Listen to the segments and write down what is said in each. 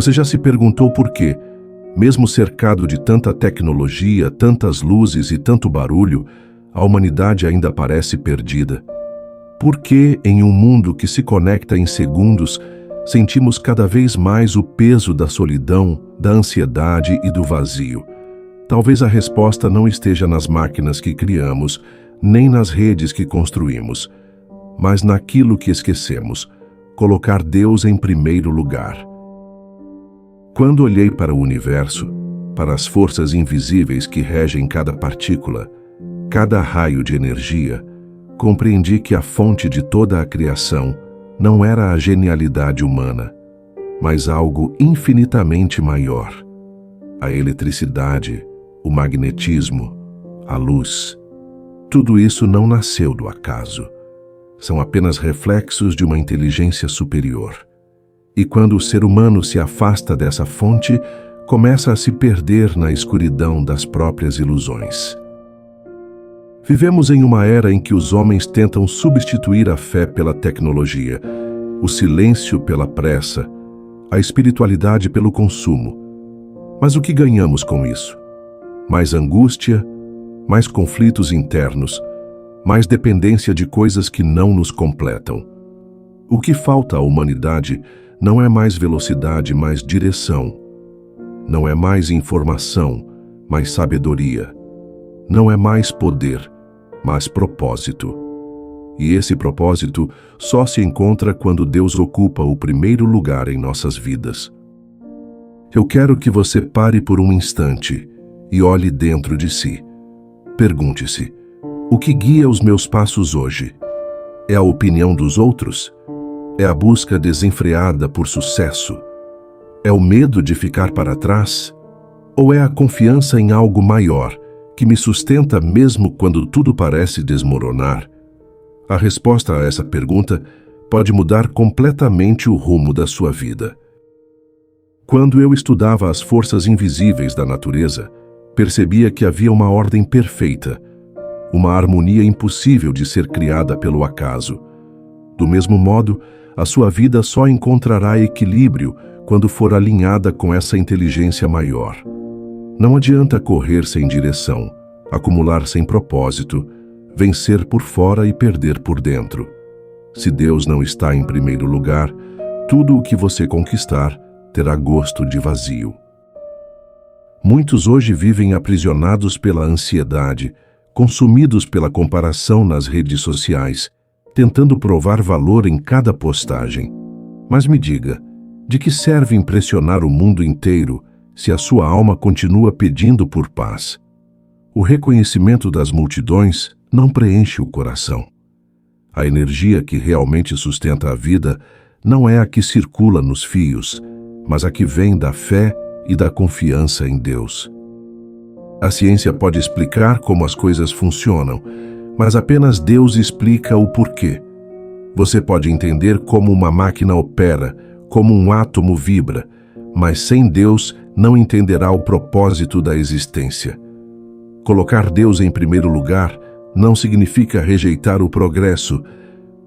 Você já se perguntou por quê, mesmo cercado de tanta tecnologia, tantas luzes e tanto barulho, a humanidade ainda parece perdida? Por que, em um mundo que se conecta em segundos, sentimos cada vez mais o peso da solidão, da ansiedade e do vazio? Talvez a resposta não esteja nas máquinas que criamos, nem nas redes que construímos, mas naquilo que esquecemos: colocar Deus em primeiro lugar. Quando olhei para o universo, para as forças invisíveis que regem cada partícula, cada raio de energia, compreendi que a fonte de toda a criação não era a genialidade humana, mas algo infinitamente maior: a eletricidade, o magnetismo, a luz. Tudo isso não nasceu do acaso. São apenas reflexos de uma inteligência superior. E quando o ser humano se afasta dessa fonte, começa a se perder na escuridão das próprias ilusões. Vivemos em uma era em que os homens tentam substituir a fé pela tecnologia, o silêncio pela pressa, a espiritualidade pelo consumo. Mas o que ganhamos com isso? Mais angústia, mais conflitos internos, mais dependência de coisas que não nos completam. O que falta à humanidade não é mais velocidade, mas direção. Não é mais informação, mas sabedoria. Não é mais poder, mas propósito. E esse propósito só se encontra quando Deus ocupa o primeiro lugar em nossas vidas. Eu quero que você pare por um instante e olhe dentro de si. Pergunte-se: o que guia os meus passos hoje? É a opinião dos outros? É a busca desenfreada por sucesso? É o medo de ficar para trás? Ou é a confiança em algo maior, que me sustenta mesmo quando tudo parece desmoronar? A resposta a essa pergunta pode mudar completamente o rumo da sua vida. Quando eu estudava as forças invisíveis da natureza, percebia que havia uma ordem perfeita, uma harmonia impossível de ser criada pelo acaso. Do mesmo modo, a sua vida só encontrará equilíbrio quando for alinhada com essa inteligência maior. Não adianta correr sem direção, acumular sem propósito, vencer por fora e perder por dentro. Se Deus não está em primeiro lugar, tudo o que você conquistar terá gosto de vazio. Muitos hoje vivem aprisionados pela ansiedade, consumidos pela comparação nas redes sociais, tentando provar valor em cada postagem. Mas me diga, de que serve impressionar o mundo inteiro se a sua alma continua pedindo por paz? O reconhecimento das multidões não preenche o coração. A energia que realmente sustenta a vida não é a que circula nos fios, mas a que vem da fé e da confiança em Deus. A ciência pode explicar como as coisas funcionam, mas apenas Deus explica o porquê. Você pode entender como uma máquina opera, como um átomo vibra, mas sem Deus não entenderá o propósito da existência. Colocar Deus em primeiro lugar não significa rejeitar o progresso,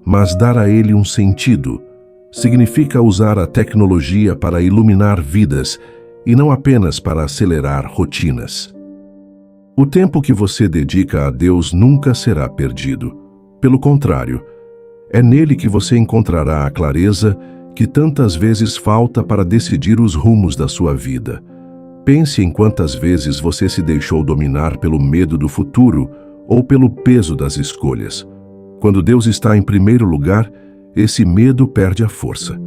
mas dar a ele um sentido. Significa usar a tecnologia para iluminar vidas e não apenas para acelerar rotinas. O tempo que você dedica a Deus nunca será perdido. Pelo contrário, é nele que você encontrará a clareza que tantas vezes falta para decidir os rumos da sua vida. Pense em quantas vezes você se deixou dominar pelo medo do futuro ou pelo peso das escolhas. Quando Deus está em primeiro lugar, esse medo perde a força.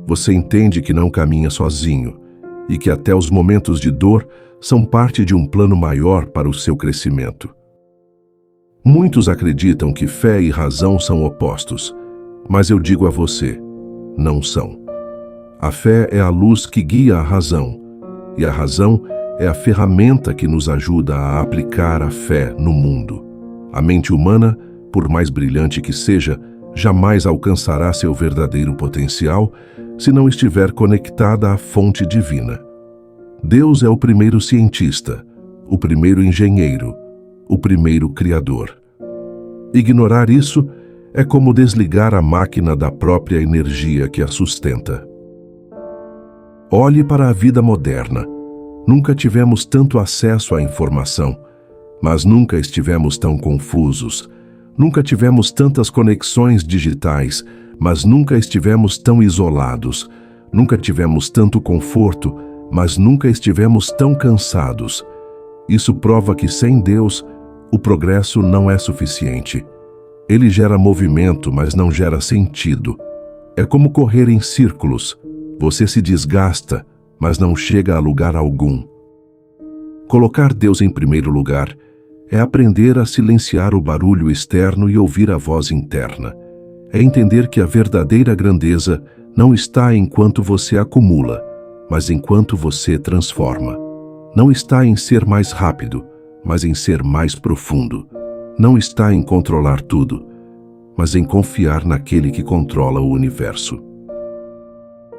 Você entende que não caminha sozinho e que até os momentos de dor são parte de um plano maior para o seu crescimento. Muitos acreditam que fé e razão são opostos, mas eu digo a você, não são. A fé é a luz que guia a razão, e a razão é a ferramenta que nos ajuda a aplicar a fé no mundo. A mente humana, por mais brilhante que seja, jamais alcançará seu verdadeiro potencial se não estiver conectada à fonte divina. Deus é o primeiro cientista, o primeiro engenheiro, o primeiro criador. Ignorar isso é como desligar a máquina da própria energia que a sustenta. Olhe para a vida moderna. Nunca tivemos tanto acesso à informação, mas nunca estivemos tão confusos. Nunca tivemos tantas conexões digitais, mas nunca estivemos tão isolados. Nunca tivemos tanto conforto, mas nunca estivemos tão cansados. Isso prova que sem Deus, o progresso não é suficiente. Ele gera movimento, mas não gera sentido. É como correr em círculos. Você se desgasta, mas não chega a lugar algum. Colocar Deus em primeiro lugar é aprender a silenciar o barulho externo e ouvir a voz interna. É entender que a verdadeira grandeza não está enquanto você acumula, mas enquanto você transforma. Não está em ser mais rápido, mas em ser mais profundo. Não está em controlar tudo, mas em confiar naquele que controla o universo.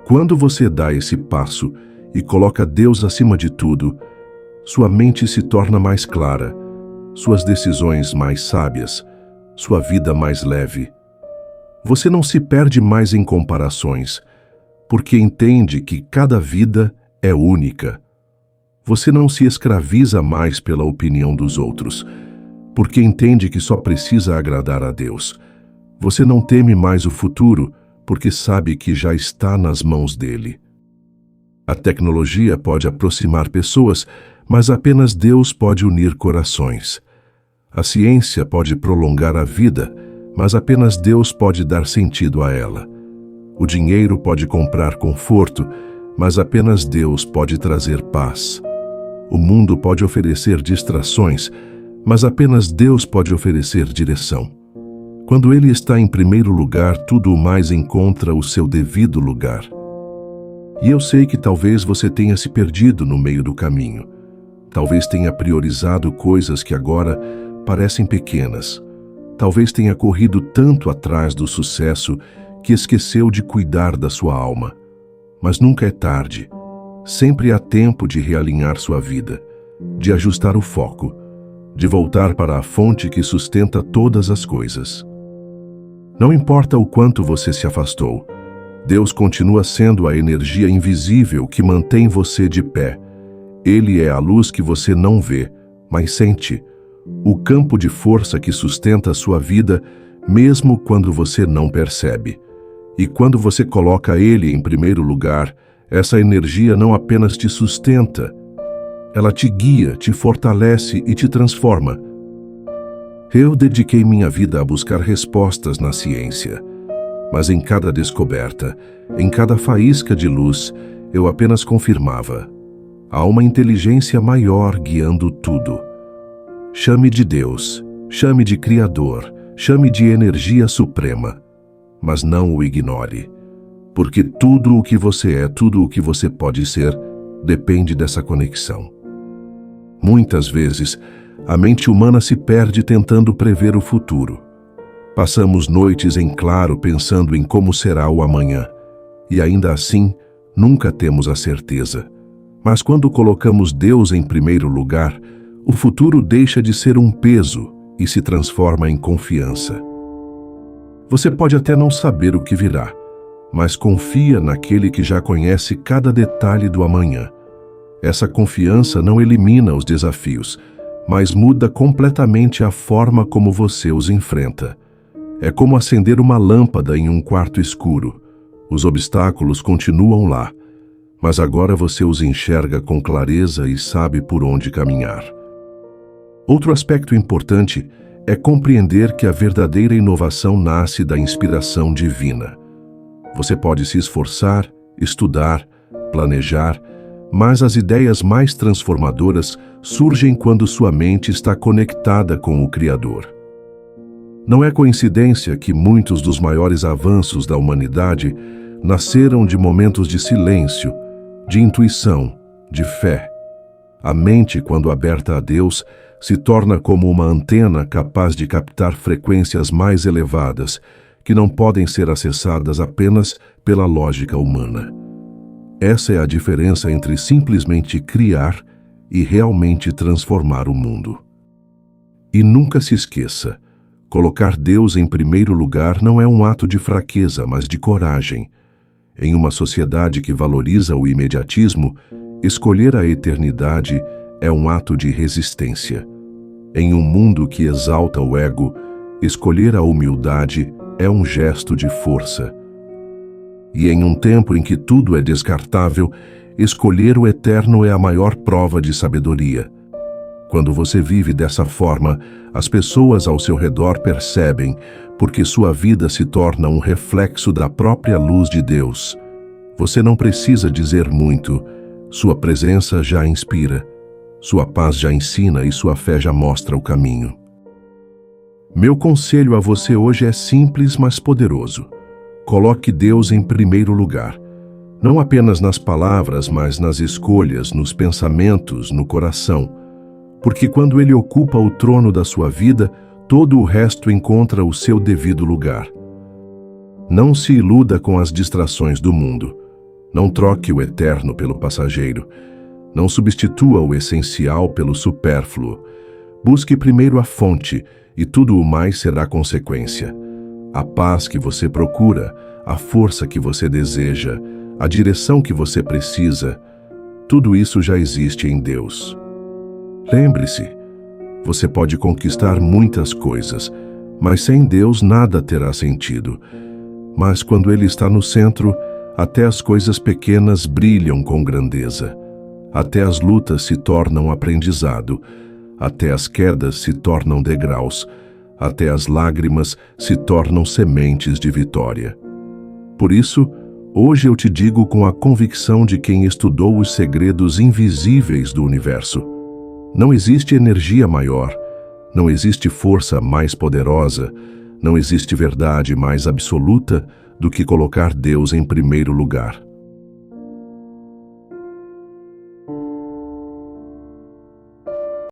Quando você dá esse passo e coloca Deus acima de tudo, sua mente se torna mais clara, suas decisões mais sábias, sua vida mais leve. Você não se perde mais em comparações, porque entende que cada vida é única. Você não se escraviza mais pela opinião dos outros, porque entende que só precisa agradar a Deus. Você não teme mais o futuro, porque sabe que já está nas mãos dele. A tecnologia pode aproximar pessoas, mas apenas Deus pode unir corações. A ciência pode prolongar a vida, mas apenas Deus pode dar sentido a ela. O dinheiro pode comprar conforto, mas apenas Deus pode trazer paz. O mundo pode oferecer distrações, mas apenas Deus pode oferecer direção. Quando Ele está em primeiro lugar, tudo o mais encontra o seu devido lugar. E eu sei que talvez você tenha se perdido no meio do caminho. Talvez tenha priorizado coisas que agora parecem pequenas. Talvez tenha corrido tanto atrás do sucesso que esqueceu de cuidar da sua alma. Mas nunca é tarde. Sempre há tempo de realinhar sua vida, de ajustar o foco, de voltar para a fonte que sustenta todas as coisas. Não importa o quanto você se afastou, Deus continua sendo a energia invisível que mantém você de pé. Ele é a luz que você não vê, mas sente, o campo de força que sustenta a sua vida, mesmo quando você não percebe. E quando você coloca Ele em primeiro lugar, essa energia não apenas te sustenta, ela te guia, te fortalece e te transforma. Eu dediquei minha vida a buscar respostas na ciência, mas em cada descoberta, em cada faísca de luz, eu apenas confirmava: há uma inteligência maior guiando tudo. Chame de Deus, chame de Criador, chame de energia suprema, mas não o ignore, porque tudo o que você é, tudo o que você pode ser, depende dessa conexão. Muitas vezes, a mente humana se perde tentando prever o futuro. Passamos noites em claro pensando em como será o amanhã, e ainda assim, nunca temos a certeza. Mas quando colocamos Deus em primeiro lugar, o futuro deixa de ser um peso e se transforma em confiança. Você pode até não saber o que virá, mas confia naquele que já conhece cada detalhe do amanhã. Essa confiança não elimina os desafios, mas muda completamente a forma como você os enfrenta. É como acender uma lâmpada em um quarto escuro. Os obstáculos continuam lá, mas agora você os enxerga com clareza e sabe por onde caminhar. Outro aspecto importante é compreender que a verdadeira inovação nasce da inspiração divina. Você pode se esforçar, estudar, planejar, mas as ideias mais transformadoras surgem quando sua mente está conectada com o Criador. Não é coincidência que muitos dos maiores avanços da humanidade nasceram de momentos de silêncio, de intuição, de fé. A mente, quando aberta a Deus, se torna como uma antena capaz de captar frequências mais elevadas, que não podem ser acessadas apenas pela lógica humana. Essa é a diferença entre simplesmente criar e realmente transformar o mundo. E nunca se esqueça, colocar Deus em primeiro lugar não é um ato de fraqueza, mas de coragem. Em uma sociedade que valoriza o imediatismo, escolher a eternidade é um ato de resistência. Em um mundo que exalta o ego, escolher a humildade é um gesto de força. E em um tempo em que tudo é descartável, escolher o eterno é a maior prova de sabedoria. Quando você vive dessa forma, as pessoas ao seu redor percebem, porque sua vida se torna um reflexo da própria luz de Deus. Você não precisa dizer muito, sua presença já inspira, sua paz já ensina e sua fé já mostra o caminho. Meu conselho a você hoje é simples, mas poderoso. Coloque Deus em primeiro lugar. Não apenas nas palavras, mas nas escolhas, nos pensamentos, no coração. Porque quando Ele ocupa o trono da sua vida, todo o resto encontra o seu devido lugar. Não se iluda com as distrações do mundo. Não troque o eterno pelo passageiro. Não substitua o essencial pelo supérfluo. Busque primeiro a fonte, e tudo o mais será consequência. A paz que você procura, a força que você deseja, a direção que você precisa, tudo isso já existe em Deus. Lembre-se, você pode conquistar muitas coisas, mas sem Deus nada terá sentido. Mas quando Ele está no centro, até as coisas pequenas brilham com grandeza. Até as lutas se tornam aprendizado, até as quedas se tornam degraus, até as lágrimas se tornam sementes de vitória. Por isso, hoje eu te digo com a convicção de quem estudou os segredos invisíveis do universo. Não existe energia maior, não existe força mais poderosa, não existe verdade mais absoluta do que colocar Deus em primeiro lugar.